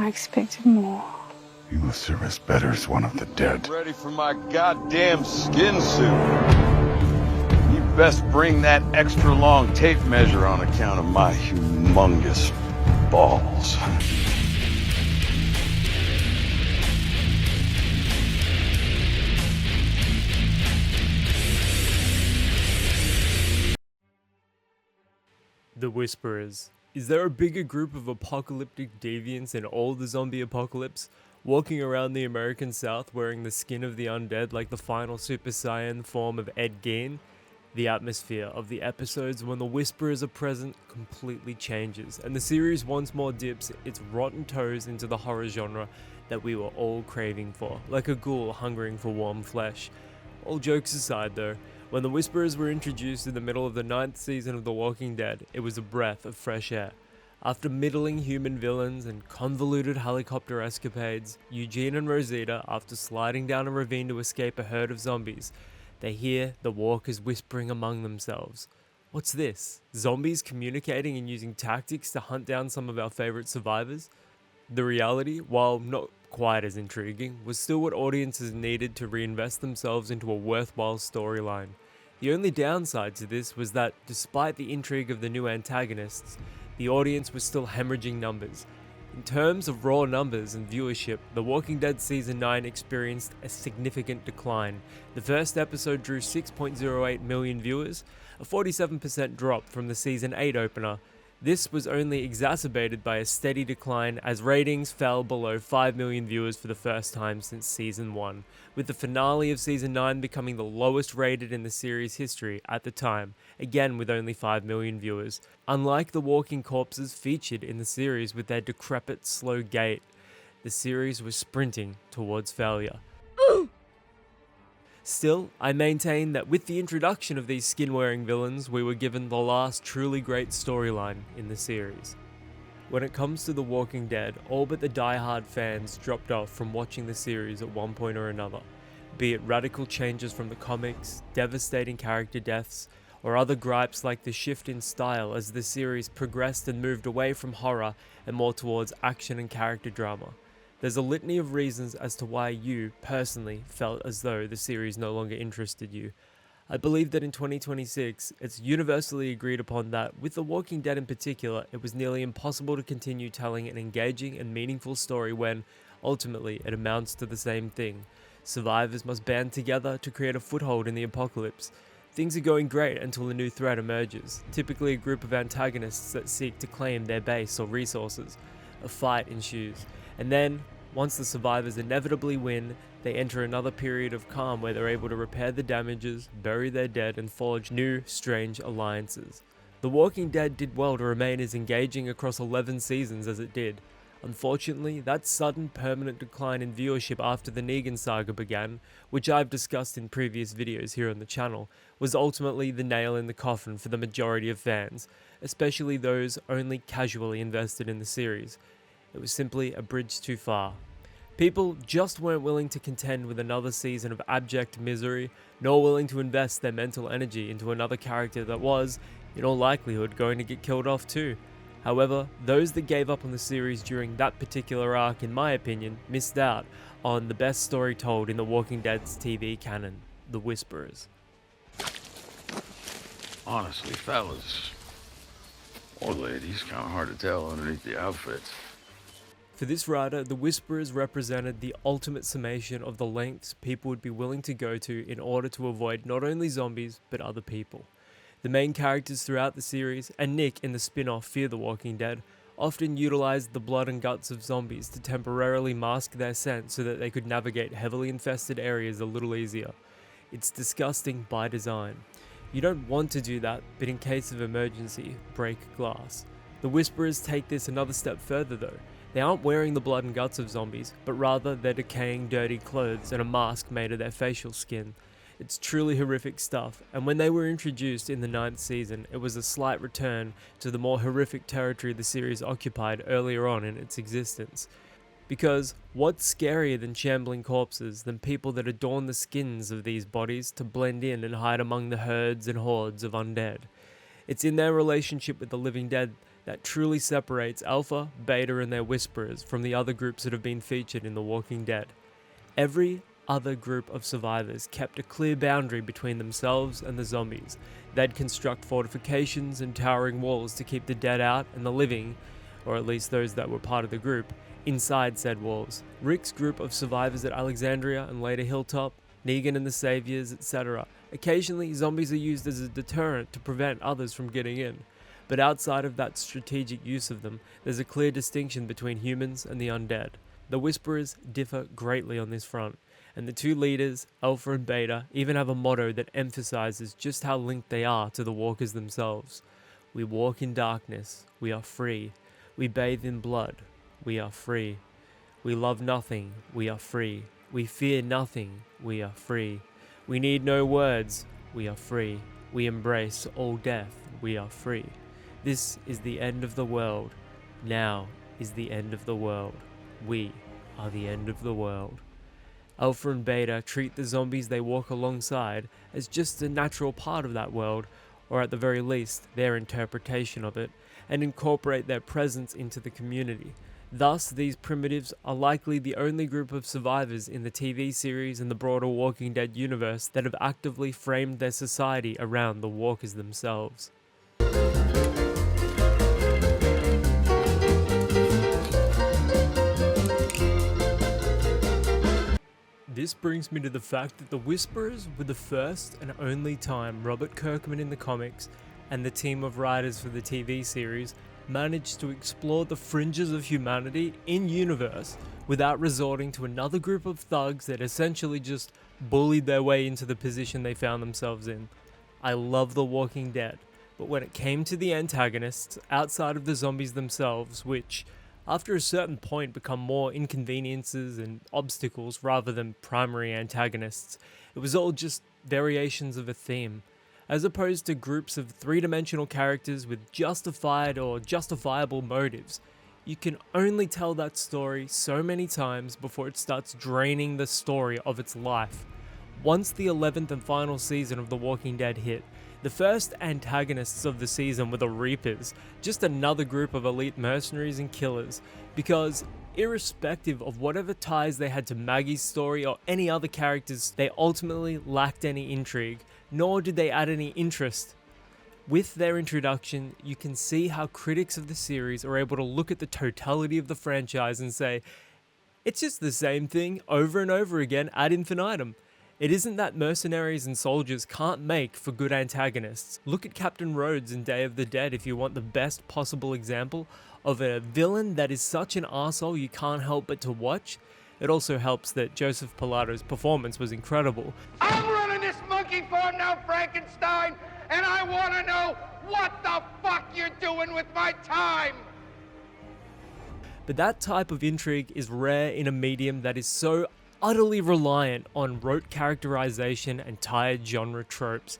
I expected more. You will serve us better as one of the dead. Ready for my goddamn skin suit. You best bring that extra long tape measure on account of my humongous balls. The Whisperers. Is there a bigger group of apocalyptic deviants in all the zombie apocalypse, walking around the American South wearing the skin of the undead like the final Super Saiyan form of Ed Gein? The atmosphere of the episodes when the Whisperers are present completely changes, and the series once more dips its rotten toes into the horror genre that we were all craving for, like a ghoul hungering for warm flesh. All jokes aside though, when the Whisperers were introduced in the middle of the 9th season of The Walking Dead, it was a breath of fresh air. After middling human villains and convoluted helicopter escapades, Eugene and Rosita, after sliding down a ravine to escape a herd of zombies, they hear the walkers whispering among themselves. What's this? Zombies communicating and using tactics to hunt down some of our favorite survivors? The reality, while not quite as intriguing, was still what audiences needed to reinvest themselves into a worthwhile storyline. The only downside to this was that, despite the intrigue of the new antagonists, the audience was still hemorrhaging numbers. In terms of raw numbers and viewership, The Walking Dead Season 9 experienced a significant decline. The first episode drew 6.08 million viewers, a 47% drop from the Season 8 opener. This was only exacerbated by a steady decline as ratings fell below 5 million viewers for the first time since Season 1, with the finale of Season 9 becoming the lowest rated in the series' history at the time, again with only 5 million viewers. Unlike the walking corpses featured in the series with their decrepit, slow gait, the series was sprinting towards failure. Still, I maintain that with the introduction of these skin-wearing villains, we were given the last truly great storyline in the series. When it comes to The Walking Dead, all but the die-hard fans dropped off from watching the series at one point or another, be it radical changes from the comics, devastating character deaths, or other gripes like the shift in style as the series progressed and moved away from horror and more towards action and character drama. There's a litany of reasons as to why you, personally, felt as though the series no longer interested you. I believe that in 2026, it's universally agreed upon that, with The Walking Dead in particular, it was nearly impossible to continue telling an engaging and meaningful story when, ultimately, it amounts to the same thing. Survivors must band together to create a foothold in the apocalypse. Things are going great until a new threat emerges, typically a group of antagonists that seek to claim their base or resources. A fight ensues. And then, once the survivors inevitably win, they enter another period of calm where they're able to repair the damages, bury their dead, and forge new, strange alliances. The Walking Dead did well to remain as engaging across 11 seasons as it did. Unfortunately, that sudden permanent decline in viewership after the Negan saga began, which I've discussed in previous videos here on the channel, was ultimately the nail in the coffin for the majority of fans, especially those only casually invested in the series. It was simply a bridge too far. People just weren't willing to contend with another season of abject misery, nor willing to invest their mental energy into another character that was, in all likelihood, going to get killed off too. However, those that gave up on the series during that particular arc, in my opinion, missed out on the best story told in The Walking Dead's TV canon, The Whisperers. Honestly, fellas, or ladies, kind of hard to tell underneath the outfits. For this writer, the Whisperers represented the ultimate summation of the lengths people would be willing to go to in order to avoid not only zombies, but other people. The main characters throughout the series, and Nick in the spin-off Fear the Walking Dead, often utilized the blood and guts of zombies to temporarily mask their scent so that they could navigate heavily infested areas a little easier. It's disgusting by design. You don't want to do that, but in case of emergency, break glass. The Whisperers take this another step further though. They aren't wearing the blood and guts of zombies, but rather their decaying, dirty clothes and a mask made of their facial skin. It's truly horrific stuff, and when they were introduced in the 9th season, it was a slight return to the more horrific territory the series occupied earlier on in its existence. Because what's scarier than shambling corpses than people that adorn the skins of these bodies to blend in and hide among the herds and hordes of undead? It's in their relationship with the living dead that truly separates Alpha, Beta, and their Whisperers from the other groups that have been featured in The Walking Dead. Every other group of survivors kept a clear boundary between themselves and the zombies. They'd construct fortifications and towering walls to keep the dead out and the living, or at least those that were part of the group, inside said walls. Rick's group of survivors at Alexandria and later Hilltop, Negan and the Saviors, etc. Occasionally, zombies are used as a deterrent to prevent others from getting in. But outside of that strategic use of them, there's a clear distinction between humans and the undead. The Whisperers differ greatly on this front, and the two leaders, Alpha and Beta, even have a motto that emphasizes just how linked they are to the walkers themselves. We walk in darkness, we are free. We bathe in blood, we are free. We love nothing, we are free. We fear nothing, we are free. We need no words, we are free. We embrace all death, we are free. This is the end of the world. Now is the end of the world. We are the end of the world. Alpha and Beta treat the zombies they walk alongside as just a natural part of that world, or at the very least, their interpretation of it, and incorporate their presence into the community. Thus, these primitives are likely the only group of survivors in the TV series and the broader Walking Dead universe that have actively framed their society around the walkers themselves. This brings me to the fact that the Whisperers were the first and only time Robert Kirkman in the comics and the team of writers for the TV series managed to explore the fringes of humanity in-universe without resorting to another group of thugs that essentially just bullied their way into the position they found themselves in. I love The Walking Dead, but when it came to the antagonists, outside of the zombies themselves, which after a certain point become more inconveniences and obstacles rather than primary antagonists, it was all just variations of a theme. As opposed to groups of three-dimensional characters with justified or justifiable motives, you can only tell that story so many times before it starts draining the story of its life. Once the 11th and final season of The Walking Dead hit, the first antagonists of the season were the Reapers, just another group of elite mercenaries and killers, because irrespective of whatever ties they had to Maggie's story or any other characters, they ultimately lacked any intrigue, nor did they add any interest. With their introduction, you can see how critics of the series are able to look at the totality of the franchise and say, it's just the same thing over and over again ad infinitum. It isn't that mercenaries and soldiers can't make for good antagonists. Look at Captain Rhodes in Day of the Dead if you want the best possible example of a villain that is such an arsehole you can't help but to watch. It also helps that Joseph Pilato's performance was incredible. I'm running this monkey farm now, Frankenstein, and I want to know what the fuck you're doing with my time! But that type of intrigue is rare in a medium that is so utterly reliant on rote characterization and tired genre tropes.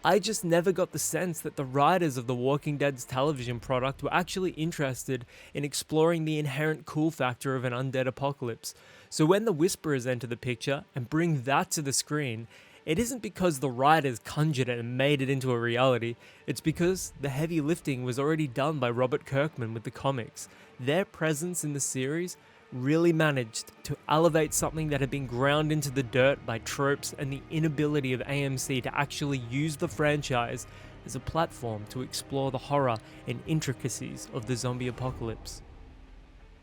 I just never got the sense that the writers of The Walking Dead's television product were actually interested in exploring the inherent cool factor of an undead apocalypse. So when the Whisperers enter the picture and bring that to the screen, it isn't because the writers conjured it and made it into a reality, it's because the heavy lifting was already done by Robert Kirkman with the comics. Their presence in the series really managed to elevate something that had been ground into the dirt by tropes and the inability of AMC to actually use the franchise as a platform to explore the horror and intricacies of the zombie apocalypse.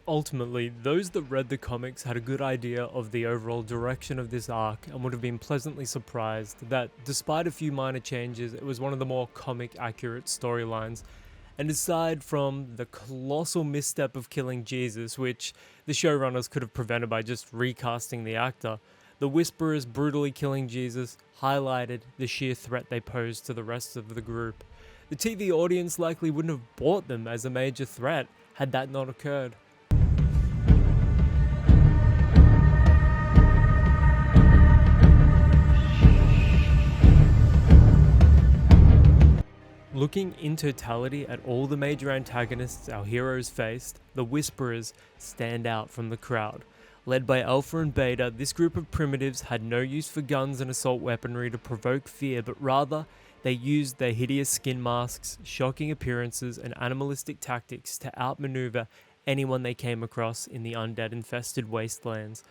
Ultimately, those that read the comics had a good idea of the overall direction of this arc and would have been pleasantly surprised that, despite a few minor changes, it was one of the more comic-accurate storylines. And aside from the colossal misstep of killing Jesus, which the showrunners could have prevented by just recasting the actor, the Whisperers brutally killing Jesus highlighted the sheer threat they posed to the rest of the group. The TV audience likely wouldn't have bought them as a major threat had that not occurred. Looking in totality at all the major antagonists our heroes faced, the Whisperers stand out from the crowd. Led by Alpha and Beta, this group of primitives had no use for guns and assault weaponry to provoke fear, but rather They used their hideous skin masks, shocking appearances, and animalistic tactics to outmaneuver anyone they came across in the undead-infested wastelands.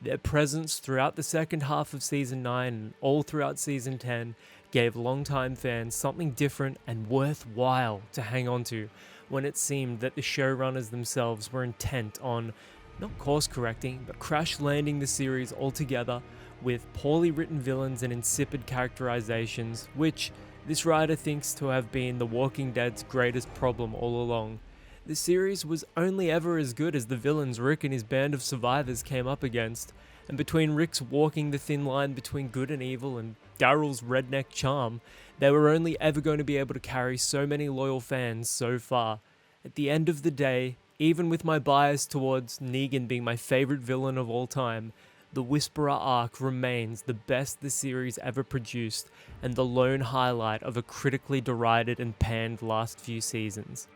Their presence throughout the second half of Season 9 and all throughout Season 10 gave longtime fans something different and worthwhile to hang on to when it seemed that the showrunners themselves were intent on not course correcting, but crash landing the series altogether with poorly written villains and insipid characterizations, which this writer thinks to have been The Walking Dead's greatest problem all along. The series was only ever as good as the villains Rick and his band of survivors came up against, and between Rick's walking the thin line between good and evil and Daryl's redneck charm, they were only ever going to be able to carry so many loyal fans so far. At the end of the day, even with my bias towards Negan being my favorite villain of all time, the Whisperer arc remains the best the series ever produced and the lone highlight of a critically derided and panned last few seasons.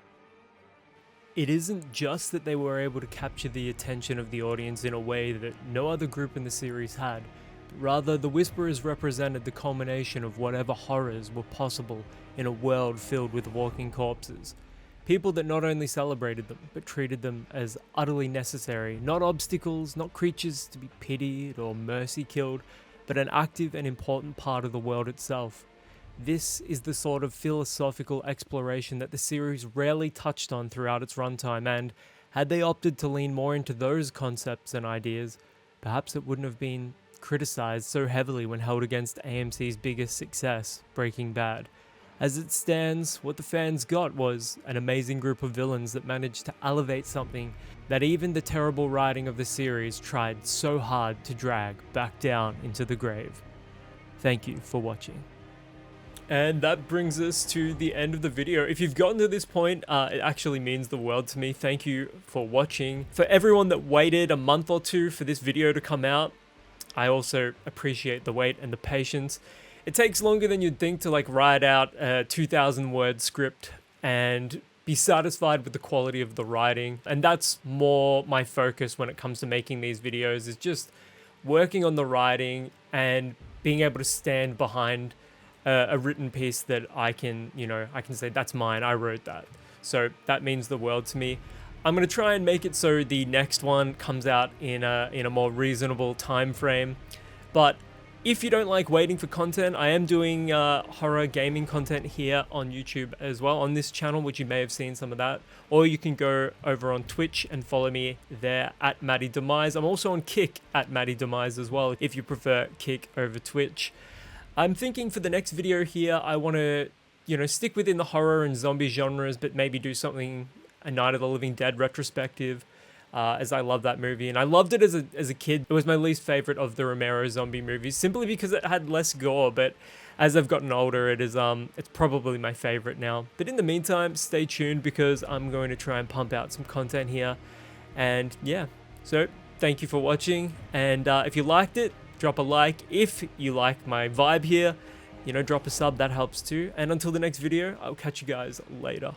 It isn't just that they were able to capture the attention of the audience in a way that no other group in the series had, but rather the Whisperers represented the culmination of whatever horrors were possible in a world filled with walking corpses. People that not only celebrated them, but treated them as utterly necessary, not obstacles, not creatures to be pitied or mercy killed, but an active and important part of the world itself. This is the sort of philosophical exploration that the series rarely touched on throughout its runtime, and had they opted to lean more into those concepts and ideas, perhaps it wouldn't have been criticized so heavily when held against AMC's biggest success, Breaking Bad. As it stands, what the fans got was an amazing group of villains that managed to elevate something that even the terrible writing of the series tried so hard to drag back down into the grave. Thank you for watching. And that brings us to the end of the video. If you've gotten to this point, it actually means the world to me. Thank you for watching. For everyone that waited a month or two for this video to come out, I also appreciate the wait and the patience. It takes longer than you'd think to write out a 2,000 word script and be satisfied with the quality of the writing. And that's more my focus when it comes to making these videos, is just working on the writing and being able to stand behind a written piece that I can say that's mine, I wrote that. So that means the world to me. I'm going to try and make it so the next one comes out in a more reasonable time frame. But if you don't like waiting for content, I am doing horror gaming content here on YouTube as well, on this channel, which you may have seen some of that. Or you can go over on Twitch and follow me there at Matty Demise. I'm also on Kick at Matty Demise as well, if you prefer Kick over Twitch. I'm thinking for the next video here, I want to, stick within the horror and zombie genres, but maybe do something, a Night of the Living Dead retrospective. As I love that movie, and I loved it as a kid. It was my least favorite of the Romero zombie movies, simply because it had less gore, but as I've gotten older, it's probably my favorite now. But in the meantime, stay tuned, because I'm going to try and pump out some content here. And yeah, so thank you for watching, and if you liked it, drop a like. If you like my vibe here, drop a sub, that helps too. And until the next video, I'll catch you guys later.